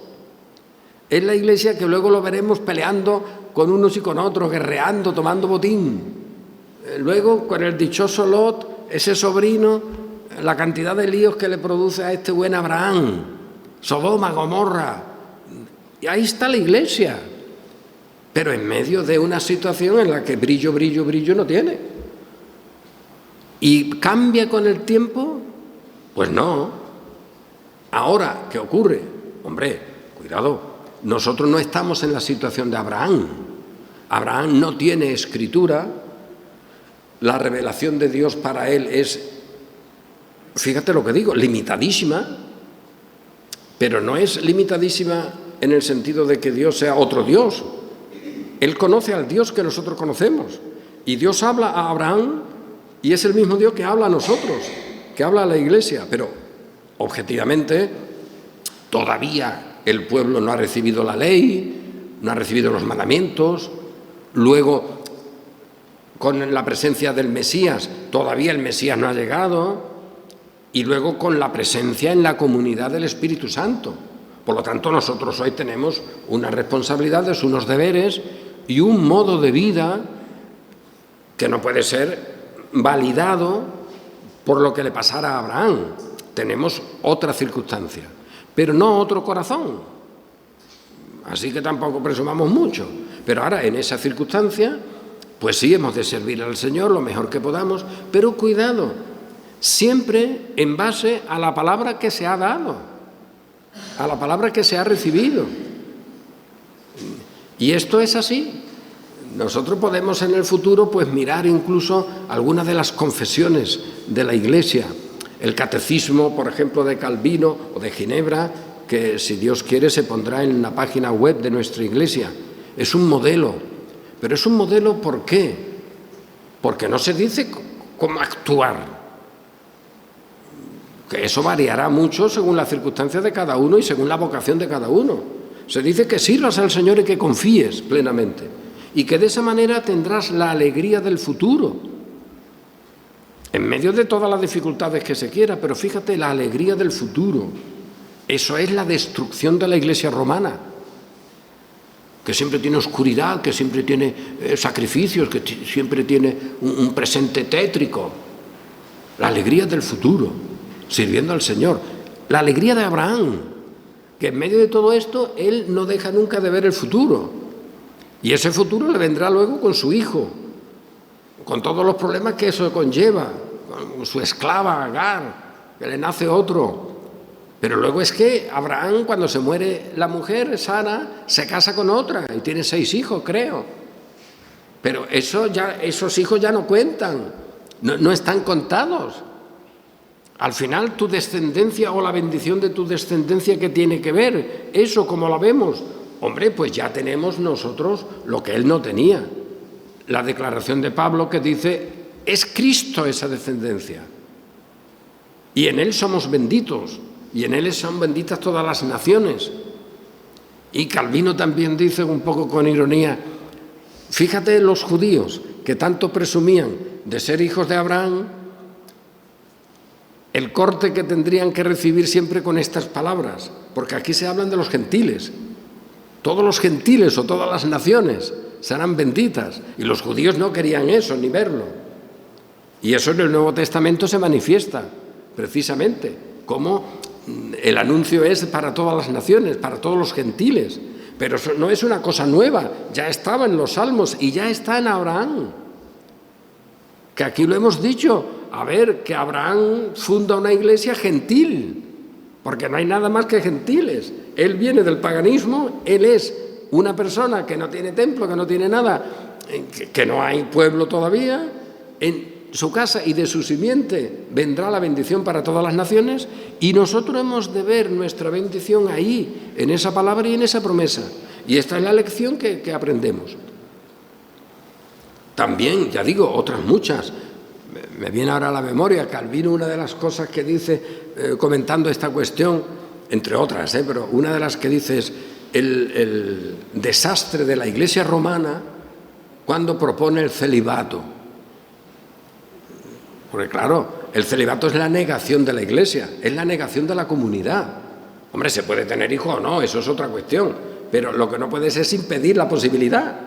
Es la iglesia que luego lo veremos peleando con unos y con otros, guerreando, tomando botín, Luego, con el dichoso Lot, ese sobrino, la cantidad de líos que le produce a este buen Abraham, Sodoma, Gomorra, y ahí está la Iglesia, pero en medio de una situación en la que brillo no tiene. ¿Y cambia con el tiempo? Pues no. Ahora, ¿qué ocurre? Hombre, cuidado, nosotros no estamos en la situación de Abraham. Abraham no tiene escritura, la revelación de Dios para él es, fíjate lo que digo, limitadísima, pero no es limitadísima en el sentido de que Dios sea otro Dios. Él conoce al Dios que nosotros conocemos, y Dios habla a Abraham y es el mismo Dios que habla a nosotros, que habla a la Iglesia, pero objetivamente todavía el pueblo no ha recibido la ley, no ha recibido los mandamientos. Luego, con la presencia del Mesías, todavía el Mesías no ha llegado, y luego con la presencia en la comunidad del Espíritu Santo. Por lo tanto, nosotros hoy tenemos unas responsabilidades, unos deberes y un modo de vida que no puede ser validado por lo que le pasara a Abraham. Tenemos otra circunstancia, pero no otro corazón. Así que tampoco presumamos mucho. Pero ahora, en esa circunstancia, pues sí, hemos de servir al Señor lo mejor que podamos, pero cuidado, siempre en base a la palabra que se ha dado, a la palabra que se ha recibido. Y esto es así. Nosotros podemos en el futuro pues mirar incluso algunas de las confesiones de la Iglesia, el catecismo, por ejemplo, de Calvino o de Ginebra, que si Dios quiere se pondrá en la página web de nuestra Iglesia. Es un modelo, pero es un modelo ¿por qué? Porque no se dice cómo actuar, que eso variará mucho según las circunstancias de cada uno y según la vocación de cada uno. Se dice que sirvas al Señor y que confíes plenamente, y que de esa manera tendrás la alegría del futuro, en medio de todas las dificultades que se quiera, pero fíjate, la alegría del futuro. Eso es la destrucción de la Iglesia romana, que siempre tiene oscuridad, que siempre tiene sacrificios, que siempre tiene un presente tétrico. La alegría del futuro, sirviendo al Señor. La alegría de Abraham, que en medio de todo esto, él no deja nunca de ver el futuro. Y ese futuro le vendrá luego con su hijo, con todos los problemas que eso conlleva, con su esclava Agar, que le nace otro. Pero luego es que Abraham, cuando se muere la mujer, Sara, se casa con otra y tiene 6 hijos, creo. Pero esos hijos ya no cuentan, no están contados. Al final, tu descendencia o la bendición de tu descendencia, ¿qué tiene que ver? Eso, ¿cómo la vemos? Hombre, pues ya tenemos nosotros lo que él no tenía. La declaración de Pablo que dice, es Cristo esa descendencia. Y en él somos benditos. Y en él son benditas todas las naciones. Y Calvino también dice, un poco con ironía, fíjate los judíos que tanto presumían de ser hijos de Abraham, el corte que tendrían que recibir siempre con estas palabras, porque aquí se hablan de los gentiles. Todos los gentiles o todas las naciones serán benditas, y los judíos no querían eso, ni verlo. Y eso en el Nuevo Testamento se manifiesta, precisamente, como el anuncio es para todas las naciones, para todos los gentiles, pero eso no es una cosa nueva, ya estaba en los Salmos y ya está en Abraham, que aquí lo hemos dicho, a ver, que Abraham funda una iglesia gentil, porque no hay nada más que gentiles, él viene del paganismo, él es una persona que no tiene templo, que no tiene nada, que no hay pueblo todavía, en su casa y de su simiente vendrá la bendición para todas las naciones, y nosotros hemos de ver nuestra bendición ahí, en esa palabra y en esa promesa. Y esta es la lección que aprendemos. También, ya digo, otras muchas. Me viene ahora a la memoria Calvino, una de las cosas que dice, comentando esta cuestión, entre otras, pero una de las que dice es el desastre de la Iglesia romana cuando propone el celibato. Porque claro, el celibato es la negación de la Iglesia, es la negación de la comunidad. Hombre, se puede tener hijos o no, eso es otra cuestión, pero lo que no puedes es impedir la posibilidad.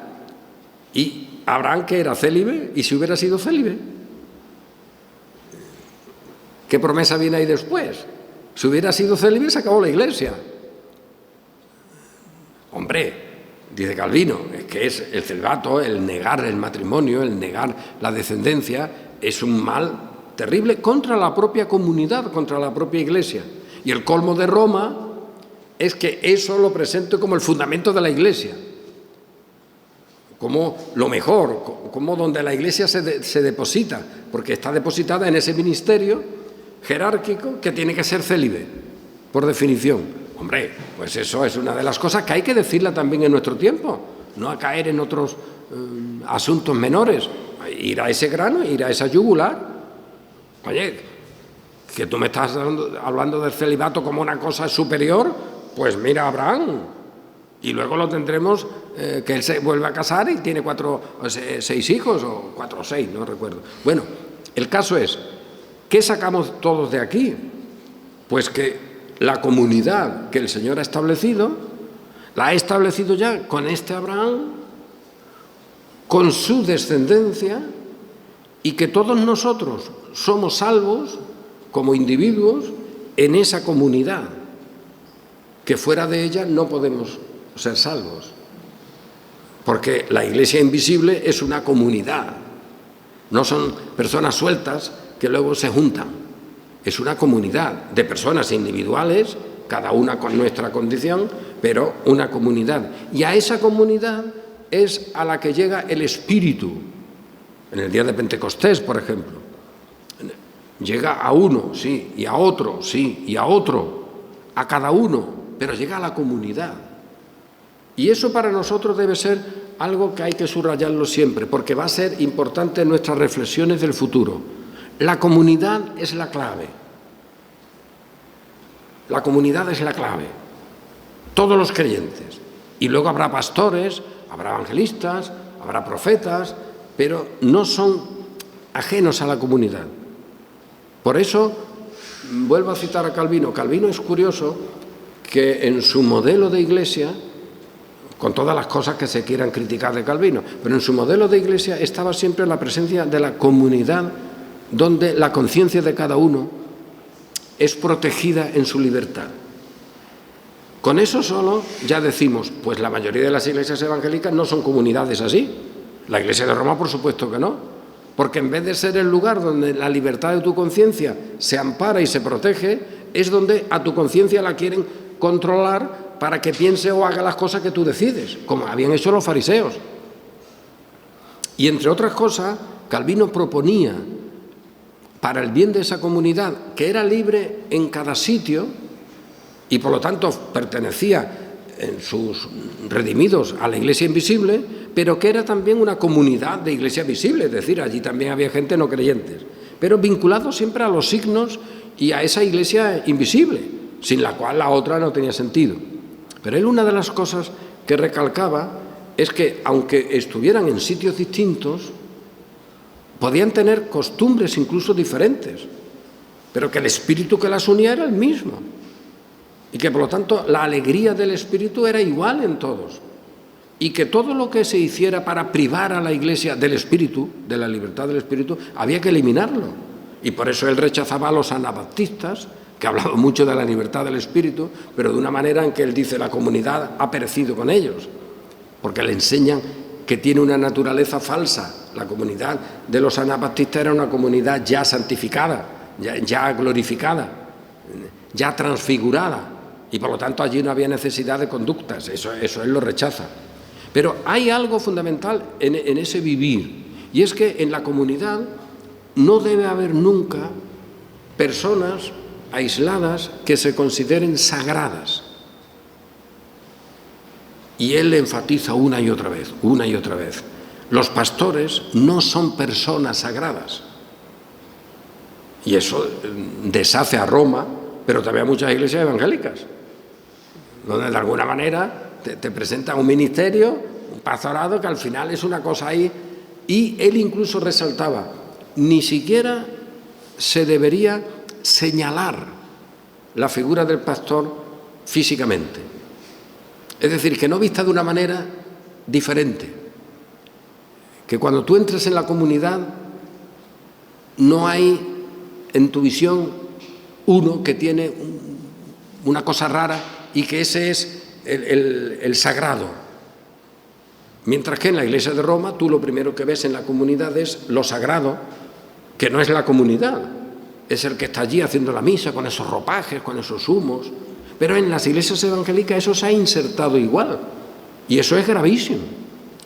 Y Abraham, que era célibe, y si hubiera sido célibe, ¿qué promesa viene ahí después? Si hubiera sido célibe, se acabó la Iglesia. Hombre, dice Calvino, es que es el celibato, el negar el matrimonio, el negar la descendencia, es un mal terrible contra la propia comunidad, contra la propia Iglesia. Y el colmo de Roma es que eso lo presente como el fundamento de la Iglesia, como lo mejor, como donde la Iglesia se deposita, porque está depositada en ese ministerio jerárquico que tiene que ser célibe, por definición. Hombre, pues eso es una de las cosas que hay que decirla también en nuestro tiempo, no a caer en otros asuntos menores, ir a ese grano, ir a esa yugular. Oye, que tú me estás hablando del celibato como una cosa superior, pues mira a Abraham, y luego lo tendremos que él se vuelve a casar y tiene 6 hijos, o 4 o 6, no recuerdo. Bueno, el caso es, ¿qué sacamos todos de aquí? Pues que la comunidad que el Señor ha establecido, la ha establecido ya con este Abraham, con su descendencia, y que todos nosotros somos salvos como individuos en esa comunidad, que fuera de ella no podemos ser salvos, porque la Iglesia invisible es una comunidad, no son personas sueltas que luego se juntan, es una comunidad de personas individuales, cada una con nuestra condición, pero una comunidad, y a esa comunidad es a la que llega el Espíritu. En el día de Pentecostés, por ejemplo, llega a uno, sí, y a otro, sí, y a otro, a cada uno, pero llega a la comunidad. Y eso para nosotros debe ser algo que hay que subrayarlo siempre, porque va a ser importante en nuestras reflexiones del futuro. La comunidad es la clave. La comunidad es la clave. Todos los creyentes. Y luego habrá pastores, habrá evangelistas, habrá profetas, pero no son ajenos a la comunidad. Por eso, vuelvo a citar a Calvino. Calvino es curioso que en su modelo de iglesia, con todas las cosas que se quieran criticar de Calvino, pero en su modelo de iglesia estaba siempre la presencia de la comunidad, donde la conciencia de cada uno es protegida en su libertad. Con eso solo ya decimos, pues la mayoría de las iglesias evangélicas no son comunidades así. La Iglesia de Roma, por supuesto que no, porque en vez de ser el lugar donde la libertad de tu conciencia se ampara y se protege, es donde a tu conciencia la quieren controlar para que piense o haga las cosas que tú decides, como habían hecho los fariseos. Y entre otras cosas, Calvino proponía, para el bien de esa comunidad, que era libre en cada sitio y por lo tanto pertenecía en sus redimidos a la Iglesia invisible, pero que era también una comunidad de Iglesia visible, es decir, allí también había gente no creyentes, pero vinculado siempre a los signos y a esa Iglesia invisible, sin la cual la otra no tenía sentido. Pero él, una de las cosas que recalcaba es que, aunque estuvieran en sitios distintos, podían tener costumbres incluso diferentes, pero que el espíritu que las unía era el mismo. Y que, por lo tanto, la alegría del Espíritu era igual en todos. Y que todo lo que se hiciera para privar a la Iglesia del Espíritu, de la libertad del Espíritu, había que eliminarlo. Y por eso él rechazaba a los anabaptistas, que hablaban mucho de la libertad del Espíritu, pero de una manera en que él dice, la comunidad ha perecido con ellos, porque le enseñan que tiene una naturaleza falsa. La comunidad de los anabaptistas era una comunidad ya santificada, ya glorificada, ya transfigurada. Y por lo tanto allí no había necesidad de conductas, eso él lo rechaza. Pero hay algo fundamental en ese vivir, y es que en la comunidad no debe haber nunca personas aisladas que se consideren sagradas. Y él enfatiza una y otra vez, los pastores no son personas sagradas. Y eso deshace a Roma, pero también a muchas iglesias evangélicas, donde de alguna manera te presentan un ministerio, un pastorado, que al final es una cosa ahí. Y él incluso resaltaba, ni siquiera se debería señalar la figura del pastor físicamente. Es decir, que no vista de una manera diferente, que cuando tú entres en la comunidad no hay en tu visión uno que tiene una cosa rara y que ese es el sagrado. Mientras que en la Iglesia de Roma tú lo primero que ves en la comunidad es lo sagrado, que no es la comunidad, es el que está allí haciendo la misa con esos ropajes, con esos humos. Pero en las iglesias evangélicas eso se ha insertado igual y eso es gravísimo.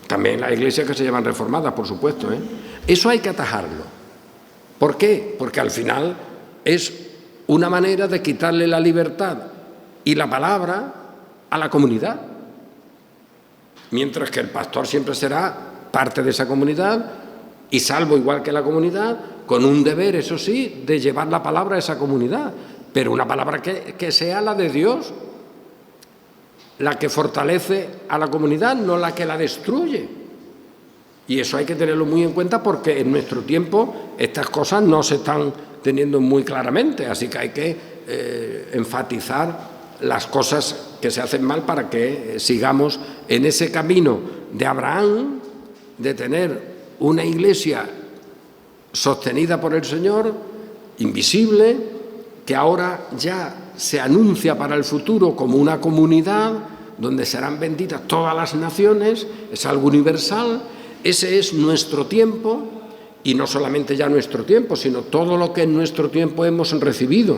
También en las iglesias que se llaman reformadas, por supuesto, ¿eh? Eso hay que atajarlo. ¿Por qué? Porque al final es una manera de quitarle la libertad y la palabra a la comunidad. Mientras que el pastor siempre será parte de esa comunidad y salvo igual que la comunidad, con un deber, eso sí, de llevar la palabra a esa comunidad, pero una palabra que sea la de Dios, la que fortalece a la comunidad, no la que la destruye. Y eso hay que tenerlo muy en cuenta porque en nuestro tiempo estas cosas no se están teniendo muy claramente, así que hay que enfatizar las cosas que se hacen mal para que sigamos en ese camino de Abraham, de tener una iglesia sostenida por el Señor, invisible, que ahora ya se anuncia para el futuro como una comunidad donde serán benditas todas las naciones, es algo universal. Ese es nuestro tiempo, y no solamente ya nuestro tiempo, sino todo lo que en nuestro tiempo hemos recibido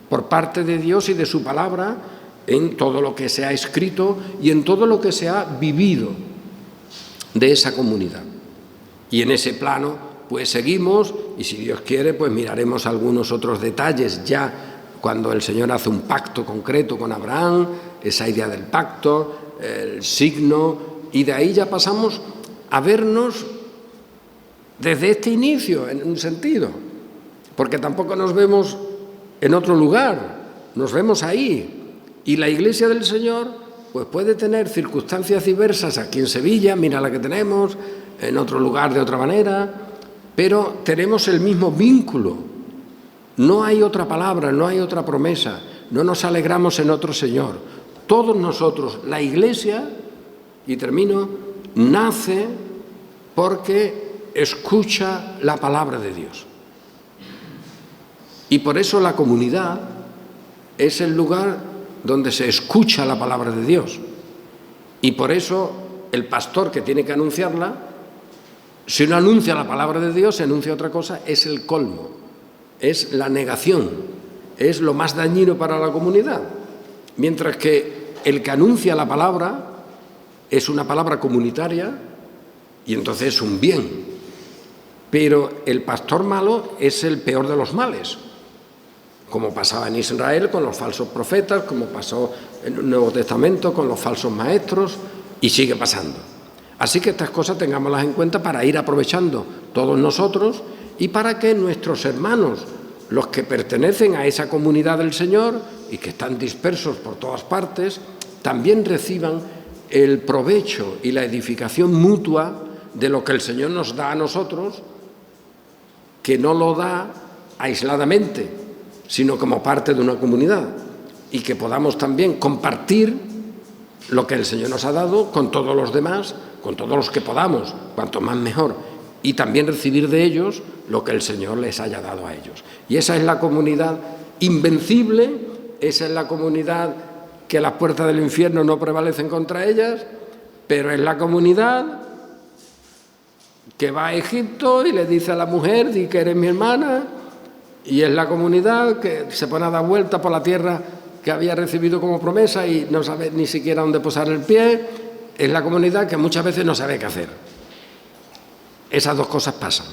por parte de Dios y de su palabra, en todo lo que se ha escrito y en todo lo que se ha vivido de esa comunidad. Y en ese plano, pues seguimos, y si Dios quiere, pues miraremos algunos otros detalles ya cuando el Señor hace un pacto concreto con Abraham, esa idea del pacto, el signo, y de ahí ya pasamos a vernos desde este inicio, en un sentido, porque tampoco nos vemos en otro lugar, nos vemos ahí. Y la Iglesia del Señor pues puede tener circunstancias diversas aquí en Sevilla, mira la que tenemos, en otro lugar de otra manera, pero tenemos el mismo vínculo. No hay otra palabra, no hay otra promesa, no nos alegramos en otro Señor. Todos nosotros, la Iglesia, y termino, nace porque escucha la palabra de Dios. Y por eso la comunidad es el lugar donde se escucha la palabra de Dios. Y por eso el pastor que tiene que anunciarla, si no anuncia la palabra de Dios, se anuncia otra cosa, es el colmo, es la negación, es lo más dañino para la comunidad. Mientras que el que anuncia la palabra es una palabra comunitaria y entonces es un bien. Pero el pastor malo es el peor de los males, como pasaba en Israel con los falsos profetas, como pasó en el Nuevo Testamento con los falsos maestros, y sigue pasando. Así que estas cosas tengámoslas en cuenta para ir aprovechando todos nosotros y para que nuestros hermanos, los que pertenecen a esa comunidad del Señor y que están dispersos por todas partes, también reciban el provecho y la edificación mutua de lo que el Señor nos da a nosotros, que no lo da aisladamente, sino como parte de una comunidad, y que podamos también compartir lo que el Señor nos ha dado con todos los demás, con todos los que podamos, cuanto más mejor, y también recibir de ellos lo que el Señor les haya dado a ellos. Y esa es la comunidad invencible, esa es la comunidad que las puertas del infierno no prevalecen contra ellas, pero es la comunidad que va a Egipto y le dice a la mujer, di que eres mi hermana, y es la comunidad que se pone a dar vuelta por la tierra que había recibido como promesa y no sabe ni siquiera dónde posar el pie. Es la comunidad que muchas veces no sabe qué hacer. Esas dos cosas pasan,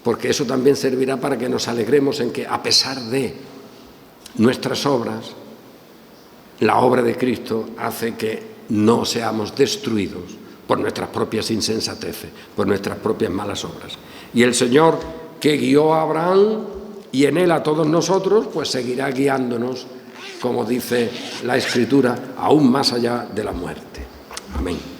porque eso también servirá para que nos alegremos en que, a pesar de nuestras obras, la obra de Cristo hace que no seamos destruidos por nuestras propias insensateces, por nuestras propias malas obras. Y el Señor, que guió a Abraham y en él a todos nosotros, pues seguirá guiándonos, como dice la Escritura, aún más allá de la muerte. Amén.